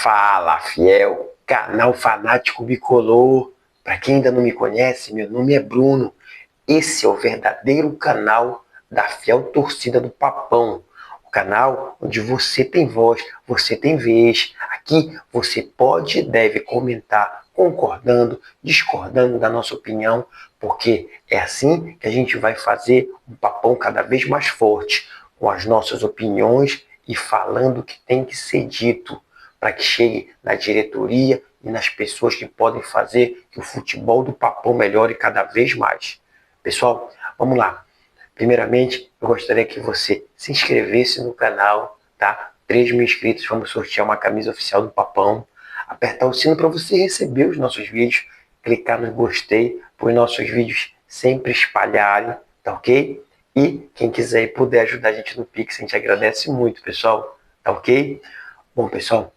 Fala, fiel, canal Fanático Bicolor. Para quem ainda não me conhece, meu nome é Bruno. Esse é o verdadeiro canal da fiel torcida do Papão. O canal onde você tem voz, você tem vez. Aqui você pode e deve comentar, concordando, discordando da nossa opinião, porque é assim que a gente vai fazer um Papão cada vez mais forte, com as nossas opiniões e falando o que tem que ser dito, para que chegue na diretoria e nas pessoas que podem fazer que o futebol do Papão melhore cada vez mais. Pessoal, vamos lá. Primeiramente, eu gostaria que você se inscrevesse no canal, tá? 3 mil inscritos, vamos sortear uma camisa oficial do Papão. Apertar o sino para você receber os nossos vídeos. Clicar no gostei, para os nossos vídeos sempre espalharem, tá ok? E quem quiser e puder ajudar a gente no Pix, a gente agradece muito, pessoal. Tá ok? Bom, pessoal,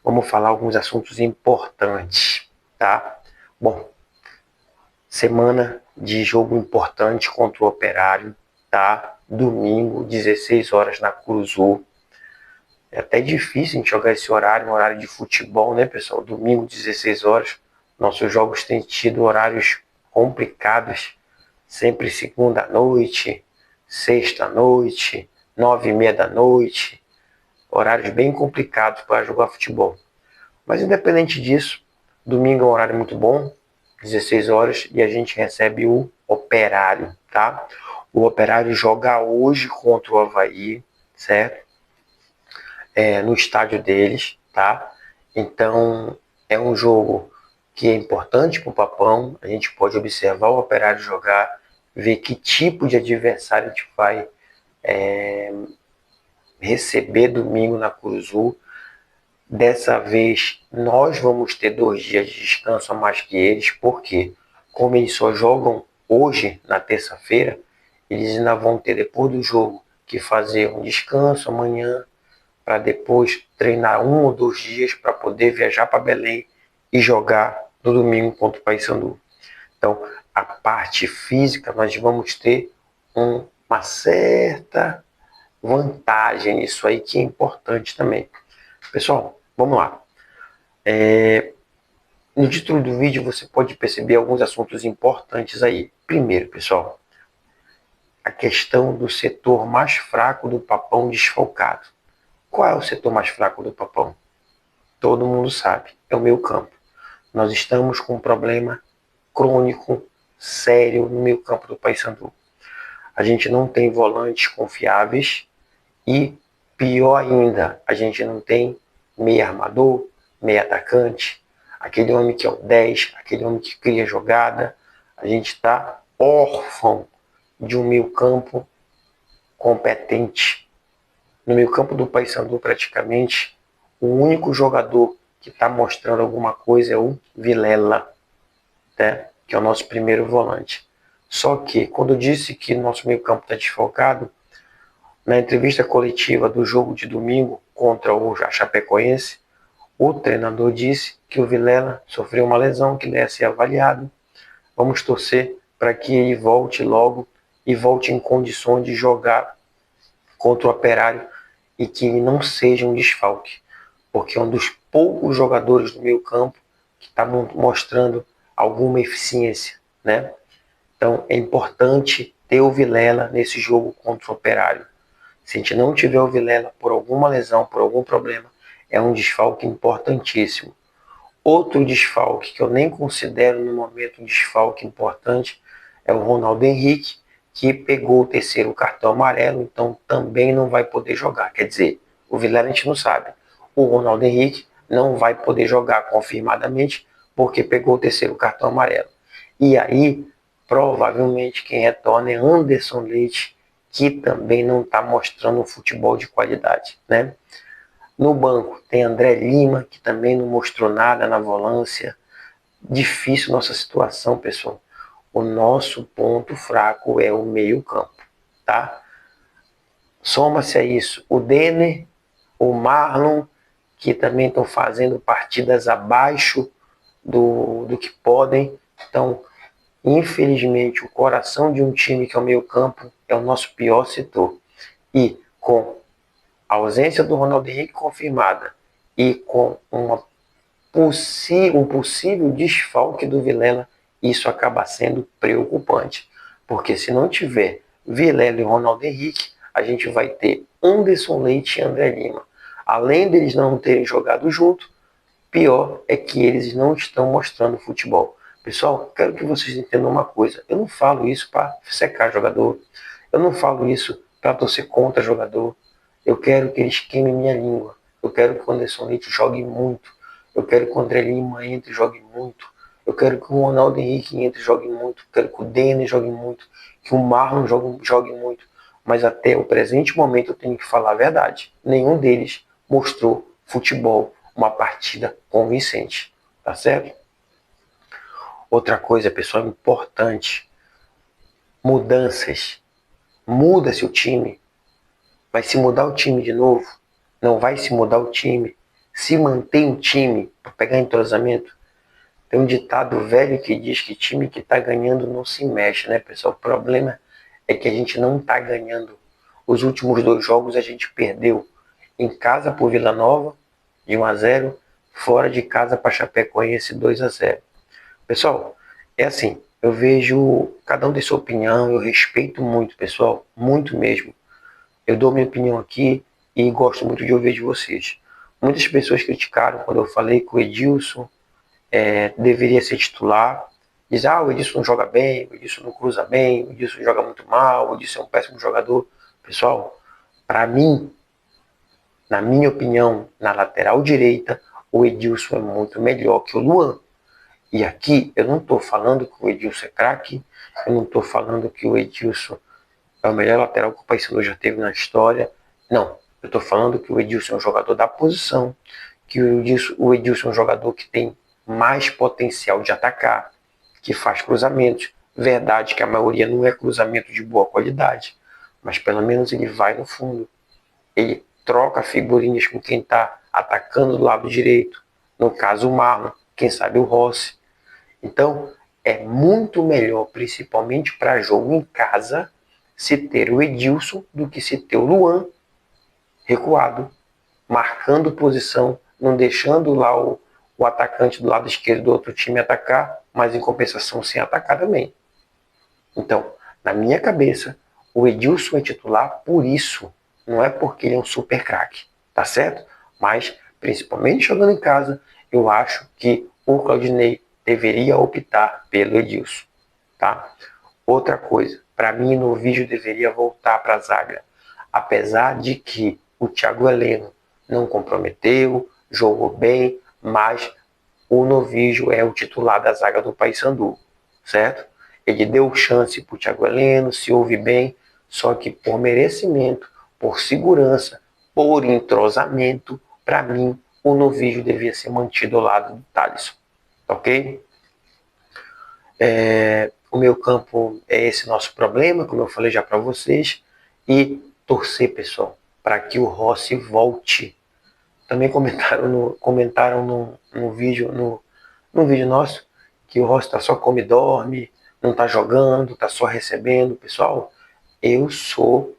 vamos falar alguns assuntos importantes, tá? Bom, semana de jogo importante contra o Operário, tá? Domingo, 16 horas na Curuzu. É até difícil a gente jogar esse horário, um horário de futebol, né, pessoal? Domingo, 16 horas. Nossos jogos têm tido horários complicados, sempre segunda à noite, sexta à noite, 9h30 da noite. Horários bem complicados para jogar futebol. Mas independente disso, domingo é um horário muito bom, 16 horas, e a gente recebe o Operário, tá? O Operário joga hoje contra o Avaí, certo? No estádio deles, tá? Então, é um jogo que é importante para o Papão. A gente pode observar o Operário jogar, ver que tipo de adversário a gente vai receber domingo na Curuzu. Dessa vez, nós vamos ter 2 dias de descanso a mais que eles, porque como eles só jogam hoje, na terça-feira, eles ainda vão ter, depois do jogo, que fazer um descanso amanhã, para depois treinar 1 ou 2 dias para poder viajar para Belém e jogar no domingo contra o Paysandu. Então, a parte física, nós vamos ter uma certa vantagem nisso aí, que é importante também. Pessoal, vamos lá. No título do vídeo você pode perceber alguns assuntos importantes aí. Primeiro, pessoal, a questão do setor mais fraco do Papão desfalcado. Qual é o setor mais fraco do Papão? Todo mundo sabe, é o meio-campo. Nós estamos com um problema crônico, sério no meio-campo do Paysandu. A gente não tem volantes confiáveis e, pior ainda, a gente não tem meio armador, meio atacante, aquele homem que é o 10, aquele homem que cria jogada. A gente está órfão de um meio-campo competente. No meio-campo do Paysandu, praticamente, o único jogador que está mostrando alguma coisa é o Vilela, né? Que é o nosso primeiro volante. Só que, quando eu disse que nosso meio-campo está desfalcado, na entrevista coletiva do jogo de domingo contra o Chapecoense, o treinador disse que o Vilela sofreu uma lesão, que ele ia ser avaliado. Vamos torcer para que ele volte logo e volte em condições de jogar contra o Operário e que ele não seja um desfalque, porque é um dos poucos jogadores do meio campo que está mostrando alguma eficiência, né? Então é importante ter o Vilela nesse jogo contra o Operário. Se a gente não tiver o Vilela por alguma lesão, por algum problema, é um desfalque importantíssimo. Outro desfalque que eu nem considero no momento um desfalque importante é o Ronaldo Henrique, que pegou o 3º cartão amarelo, então também não vai poder jogar. Quer dizer, o Vilela a gente não sabe. O Ronaldo Henrique não vai poder jogar confirmadamente porque pegou o 3º cartão amarelo. E aí, provavelmente quem retorna é Anderson Leite, que também não está mostrando um futebol de qualidade, né? No banco tem André Lima, que também não mostrou nada na volância. Difícil nossa situação, pessoal. O nosso ponto fraco é o meio-campo, tá? Soma-se a isso o Denner, o Marlon, que também estão fazendo partidas abaixo do que podem. Então, infelizmente, o coração de um time que é o meio-campo é o nosso pior setor. E com a ausência do Ronaldo Henrique confirmada e com um possível desfalque do Vilela, isso acaba sendo preocupante. Porque se não tiver Vilela e Ronaldo Henrique, a gente vai ter Anderson Leite e André Lima. Além deles não terem jogado junto, pior é que eles não estão mostrando futebol. Pessoal, quero que vocês entendam uma coisa. Eu não falo isso para secar jogador. Eu não falo isso para torcer contra jogador. Eu quero que eles queimem minha língua. Eu quero que o Anderson Leite jogue muito. Eu quero que o André Lima entre e jogue muito. Eu quero que o Ronaldo Henrique entre e jogue muito. Eu quero que o Denis jogue muito. Que o Marlon jogue muito. Mas até o presente momento eu tenho que falar a verdade. Nenhum deles mostrou futebol, uma partida convincente. Tá certo? Outra coisa, pessoal, importante. Mudanças. Muda-se o time. Vai se mudar o time de novo? Não vai se mudar o time? Se mantém o time para pegar entrosamento? Tem um ditado velho que diz que time que está ganhando não se mexe, né, pessoal? O problema é que a gente não está ganhando. Os últimos 2 jogos a gente perdeu. Em casa por Vila Nova, de 1-0, fora de casa para Chapecoense, 2-0. Pessoal, é assim, eu vejo, cada um tem sua opinião, eu respeito muito, pessoal, muito mesmo. Eu dou minha opinião aqui e gosto muito de ouvir de vocês. Muitas pessoas criticaram quando eu falei que o Edilson deveria ser titular. Diz, o Edilson não joga bem, o Edilson não cruza bem, o Edilson joga muito mal, o Edilson é um péssimo jogador. Pessoal, para mim, na minha opinião, na lateral direita, o Edilson é muito melhor que o Luan. E aqui eu não estou falando que o Edilson é craque, eu não estou falando que o Edilson é o melhor lateral que o Paysandu já teve na história. Não, eu estou falando que o Edilson é um jogador da posição, que o Edilson é um jogador que tem mais potencial de atacar, que faz cruzamentos. Verdade que a maioria não é cruzamento de boa qualidade, mas pelo menos ele vai no fundo. Ele troca figurinhas com quem está atacando do lado direito. No caso, o Marlon, quem sabe o Rossi. Então, é muito melhor, principalmente para jogo em casa, se ter o Edilson do que se ter o Luan recuado, marcando posição, não deixando lá o atacante do lado esquerdo do outro time atacar, mas em compensação sem atacar também. Então, na minha cabeça, o Edilson é titular por isso, não é porque ele é um super craque, tá certo? Mas, principalmente jogando em casa, eu acho que o Claudinei deveria optar pelo Edilson, tá? Outra coisa, para mim, no vídeo deveria voltar para a zaga, apesar de que o Thiago Heleno não comprometeu, jogou bem, mas o Novígio é o titular da zaga do Paysandu, certo? Ele deu chance para o Thiago Heleno, se ouve bem, só que por merecimento, por segurança, por entrosamento, para mim, o Novígio devia ser mantido ao lado do Thalisson, ok? O meu campo é esse nosso problema, como eu falei já para vocês, e torcer, pessoal, para que o Rossi volte. Também comentaram no vídeo, no vídeo nosso, que o Rossi tá só come e dorme, não tá jogando, tá só recebendo. Pessoal, eu sou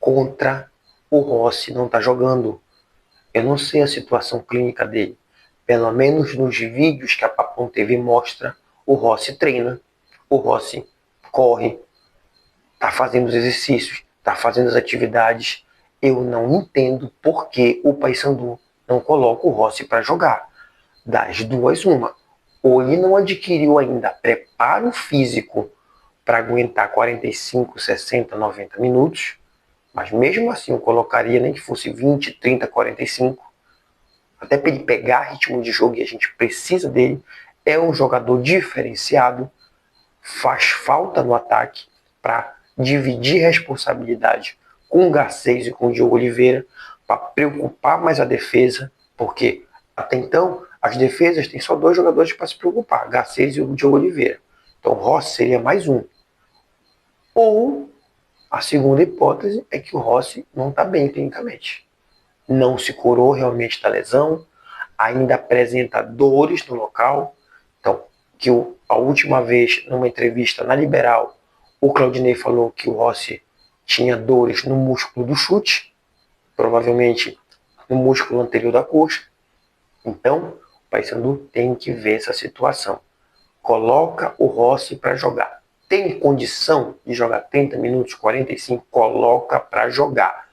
contra o Rossi não tá jogando. Eu não sei a situação clínica dele. Pelo menos nos vídeos que a Papum TV mostra, o Rossi treina, o Rossi corre, tá fazendo os exercícios, tá fazendo as atividades. Eu não entendo por que o Paysandu não coloca o Rossi para jogar. Das duas, uma. Ou ele não adquiriu ainda preparo físico para aguentar 45, 60, 90 minutos, mas mesmo assim eu colocaria nem que fosse 20, 30, 45, até para ele pegar ritmo de jogo, e a gente precisa dele. É um jogador diferenciado, faz falta no ataque para dividir responsabilidade com o Garcês e com o Diogo Oliveira, para preocupar mais a defesa, porque até então as defesas têm só 2 jogadores para se preocupar, Garcês e o Diogo Oliveira. Então o Rossi seria mais um. Ou a segunda hipótese é que o Rossi não está bem clinicamente. Não se curou realmente da lesão, ainda apresenta dores no local. Então, que a última vez, numa entrevista na Liberal, o Claudinei falou que o Rossi tinha dores no músculo do chute, provavelmente no músculo anterior da coxa. Então, o Paysandu tem que ver essa situação. Coloca o Rossi para jogar. Tem condição de jogar 30 minutos, 45? Coloca para jogar,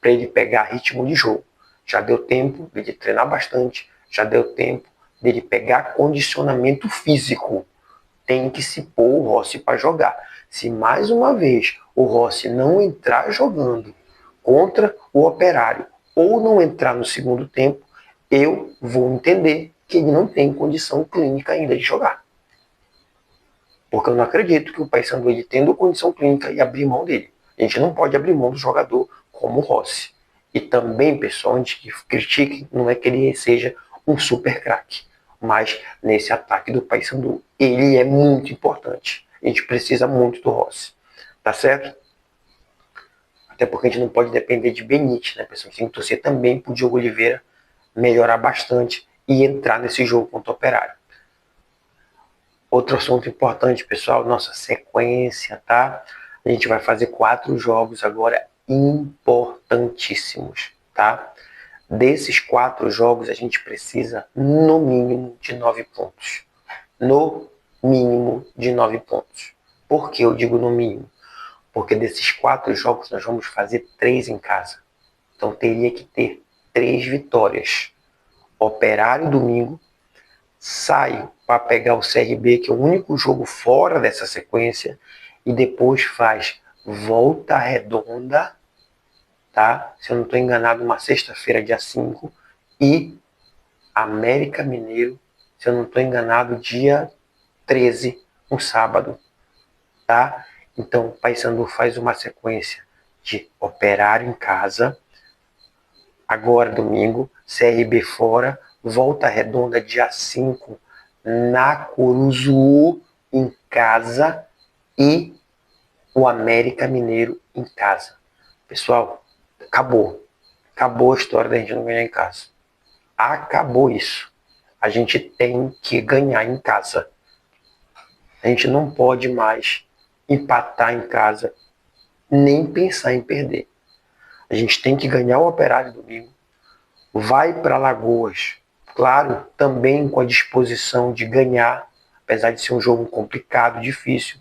para ele pegar ritmo de jogo. Já deu tempo dele treinar bastante, já deu tempo dele pegar condicionamento físico. Tem que se pôr o Rossi para jogar. Se mais uma vez o Rossi não entrar jogando contra o Operário ou não entrar no segundo tempo, eu vou entender que ele não tem condição clínica ainda de jogar. Porque eu não acredito que o Paysandu, ele tendo condição clínica, e abrir mão dele. A gente não pode abrir mão do jogador como o Rossi. E também, pessoal, antes que critique, não é que ele seja um super craque. Mas nesse ataque do Paysandu, ele é muito importante. A gente precisa muito do Rossi. Tá certo? Até porque a gente não pode depender de Benítez, né, pessoal? A gente tem que torcer também pro Diogo Oliveira melhorar bastante e entrar nesse jogo contra o Operário. Outro assunto importante, pessoal, nossa sequência, tá? A gente vai fazer 4 jogos agora importantíssimos, tá? Desses 4 jogos, a gente precisa, no mínimo, de 9 pontos. No mínimo de 9 pontos. Por que eu digo no mínimo? Porque desses 4 jogos, nós vamos fazer 3 em casa. Então, teria que ter 3 vitórias. Operário domingo, saio para pegar o CRB, que é o único jogo fora dessa sequência, e depois faz Volta Redonda, tá? Se eu não estou enganado, uma sexta-feira, dia 5, e América Mineiro, se eu não estou enganado, dia 13, um sábado, tá? Então, o Paysandu faz uma sequência de Operário em casa, agora domingo, CRB fora, Volta Redonda dia 5 na Curuzu em casa e o América Mineiro em casa. Pessoal, acabou. Acabou a história da gente não ganhar em casa. Acabou isso. A gente tem que ganhar em casa. A gente não pode mais empatar em casa, nem pensar em perder. A gente tem que ganhar o Operário domingo. Vai para Lagoas, claro, também com a disposição de ganhar, apesar de ser um jogo complicado, difícil.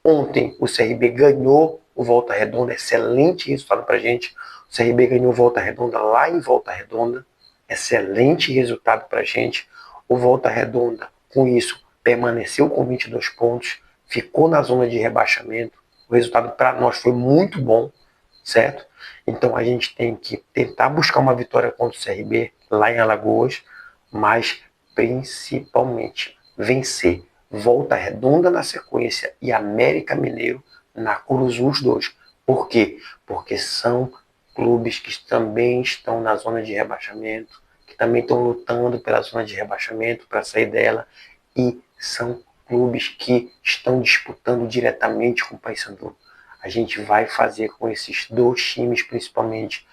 Ontem o CRB ganhou o Volta Redonda, excelente resultado para a gente. O CRB ganhou Volta Redonda lá em Volta Redonda, excelente resultado para a gente. O Volta Redonda, com isso, permaneceu com 22 pontos, ficou na zona de rebaixamento. O resultado para nós foi muito bom, certo? Então a gente tem que tentar buscar uma vitória contra o CRB lá em Alagoas, mas principalmente vencer Volta Redonda na sequência e América Mineiro na Curuzu os dois. Por quê? Porque são clubes que também estão na zona de rebaixamento, que também estão lutando pela zona de rebaixamento para sair dela, e são clubes que estão disputando diretamente com o Paysandu. A gente vai fazer com esses 2 times, principalmente,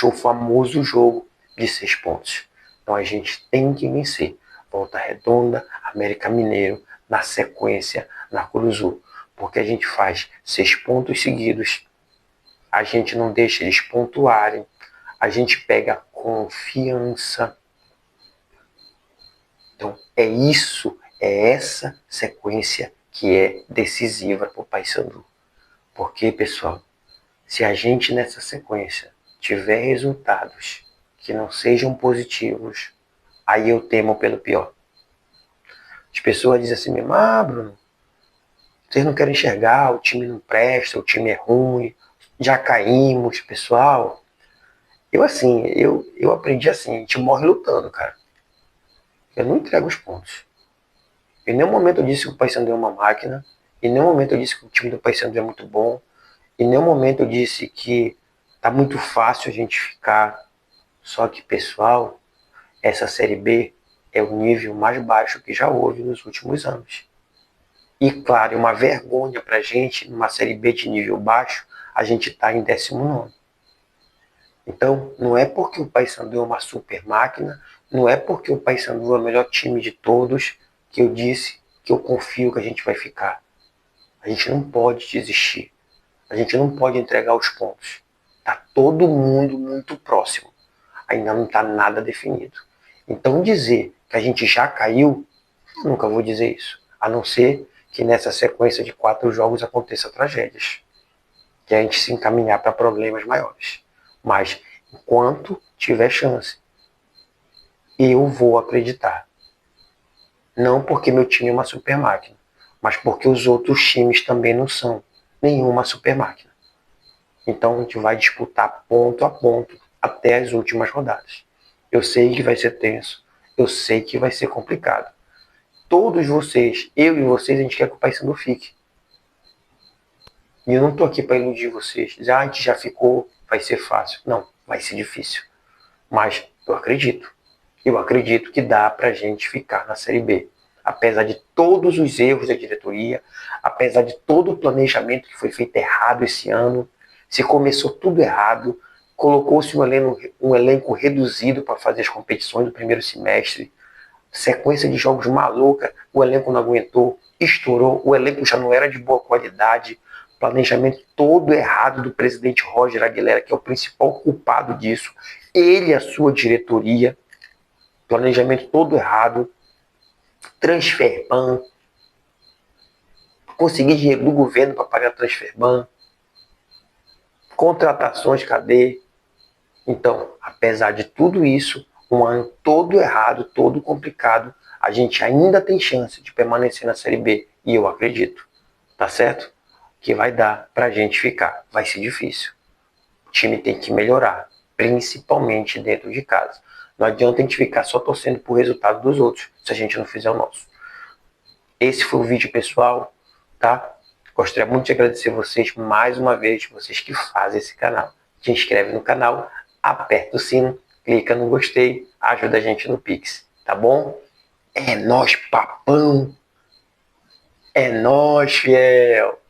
o famoso jogo de 6 pontos. Então a gente tem que vencer. Volta Redonda, América Mineiro, na sequência, na Curuzu. Porque a gente faz 6 pontos seguidos, a gente não deixa eles pontuarem, a gente pega confiança. Então é isso, é essa sequência que é decisiva para o Paysandu. Porque, pessoal, se a gente nessa sequência tiver resultados que não sejam positivos, aí eu temo pelo pior. As pessoas dizem assim mesmo, Bruno, vocês não querem enxergar, o time não presta, o time é ruim, já caímos, pessoal. Eu aprendi assim, a gente morre lutando, cara. Eu não entrego os pontos. Em nenhum momento eu disse que o Paysandu é uma máquina, em nenhum momento eu disse que o time do Paysandu é muito bom, em nenhum momento eu disse que tá muito fácil a gente ficar. Só que, pessoal, essa Série B é o nível mais baixo que já houve nos últimos anos. E, claro, é uma vergonha pra gente, numa Série B de nível baixo, a gente tá em 19º. Então, não é porque o Paysandu é uma super máquina, não é porque o Paysandu é o melhor time de todos que eu disse que eu confio que a gente vai ficar. A gente não pode desistir. A gente não pode entregar os pontos. Tá todo mundo muito próximo. Ainda não está nada definido. Então dizer que a gente já caiu, eu nunca vou dizer isso. A não ser que nessa sequência de 4 jogos aconteça tragédias. Que a gente se encaminhar para problemas maiores. Mas enquanto tiver chance, eu vou acreditar. Não porque meu time é uma super máquina, mas porque os outros times também não são nenhuma super máquina. Então a gente vai disputar ponto a ponto até as últimas rodadas. Eu sei que vai ser tenso, eu sei que vai ser complicado. Todos vocês, eu e vocês, a gente quer que o Paysandu fique. E eu não estou aqui para iludir vocês, dizer, a gente já ficou, vai ser fácil. Não, vai ser difícil. Mas eu acredito. Eu acredito que dá para a gente ficar na Série B. Apesar de todos os erros da diretoria, apesar de todo o planejamento que foi feito errado esse ano, se começou tudo errado, colocou-se um elenco reduzido para fazer as competições do primeiro semestre, sequência de jogos maluca, o elenco não aguentou, estourou, o elenco já não era de boa qualidade, planejamento todo errado do presidente Roger Aguilera, que é o principal culpado disso, ele e a sua diretoria, planejamento todo errado, transfer ban, conseguir dinheiro do governo para pagar transfer ban, contratações, cadê? Então, apesar de tudo isso, um ano todo errado, todo complicado, a gente ainda tem chance de permanecer na Série B. E eu acredito, tá certo? Que vai dar pra gente ficar. Vai ser difícil. O time tem que melhorar, principalmente dentro de casa. Não adianta a gente ficar só torcendo pro resultado dos outros, se a gente não fizer o nosso. Esse foi o vídeo, pessoal, tá? Gostaria muito de agradecer vocês mais uma vez, vocês que fazem esse canal. Se inscreve no canal, aperta o sino, clica no gostei, ajuda a gente no Pix, tá bom? É nóis, papão! É nóis, fiel!